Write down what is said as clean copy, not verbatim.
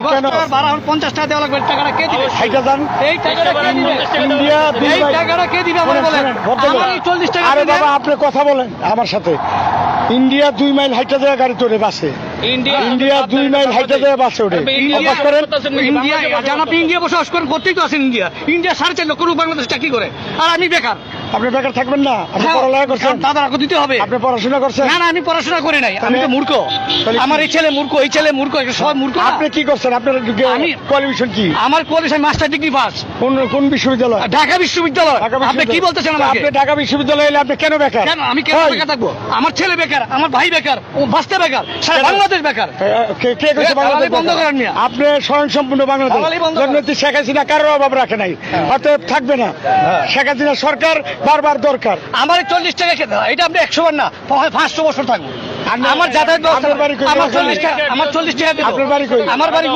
কেন? 50 টাকা দেওয়া লাগবে, টাকাটা কে দিবে? হাইটা যান। এই টাকাটা কে দিবে? ইন্ডিয়া দুই এই মাইল। টাকাটা কে দিবে আমাকে বলেন? আমার এই 40 টাকা আরে দিলে- বাবা আপনি কথা বলেন আমার সাথে। ইন্ডিয়া 2 মাইল হাইটা দেওয়া গাড়ি তোরে বাসে। ইন্ডিয়া 2 মাইল হাইটা দেওয়া বাসে ওঠে। ইন্ডিয়া অবাক করেন। ইন্ডিয়া জান আপনি ইন্ডিয়া বসবাস করেন, করতেই তো আছেন ইন্ডিয়া। ইন্ডিয়া 4.5 লক্ষ লোক বাংলাদেশ চাকরি করে, আর আমি বেকার। আপনি বেকার থাকবেন না? আপনি হ্যাঁ, পড়ালেখা করছেন? দাদা রাখো দিতে হবে। আপনি পড়াশোনা করছেন? না না, আমি পড়াশোনা করি নাই, আমি তো মূর্খ। তাহলে কি? আমার এই ছেলে মূর্খ, এই ছেলে মূর্খ, সব মূর্খ না। আপনি কি করছেন? আপনার আমি- কোয়ালিফিকেশন কি? আমার কোয়ালিফিকেশন মাস্টার ডিগ্রি পাস, কোন বিশ্ববিদ্যালয়? ঢাকা বিশ্ববিদ্যালয়। ঢাকা আপনি কি বিশ্ববিদ্যালয়। বলতেছেন আমাকে? আপনি ঢাকা বিশ্ববিদ্যালয়ে এলে আপনি কেন বেকার? কেন আমি কেন হয়। বেকার থাকবো? আমার ছেলে বেকার, আমার ভাই বেকার, ও বাস্তা বেকার, সারা কেন? বাংলাদেশ বেকার। কে কইছে বাংলাদেশ দালালি বন্ধ বেকার? করেন মিয়া। আপনি স্বয়ংসম্পূর্ণ বাংলাদেশ। দালালি বন্ধ করেন। জননেত্রী শেখ হাসিনা কারোর অভাব রাখে নাই, অতএব থাকবে না। শেখ হাসিনা সরকার বারবার দরকার। আমার 40 টাকা খেতে হয়, এটা আপনি 100 বার না 500 বছর থাকবো। আপনার- আমার যাতায়াত ব্যবস্থা, আপনার বাড়ি কই? আমার 40 টাকা, আমার 40 টাকা দিবো। আপনার বাড়ি কই? আমার বাড়ি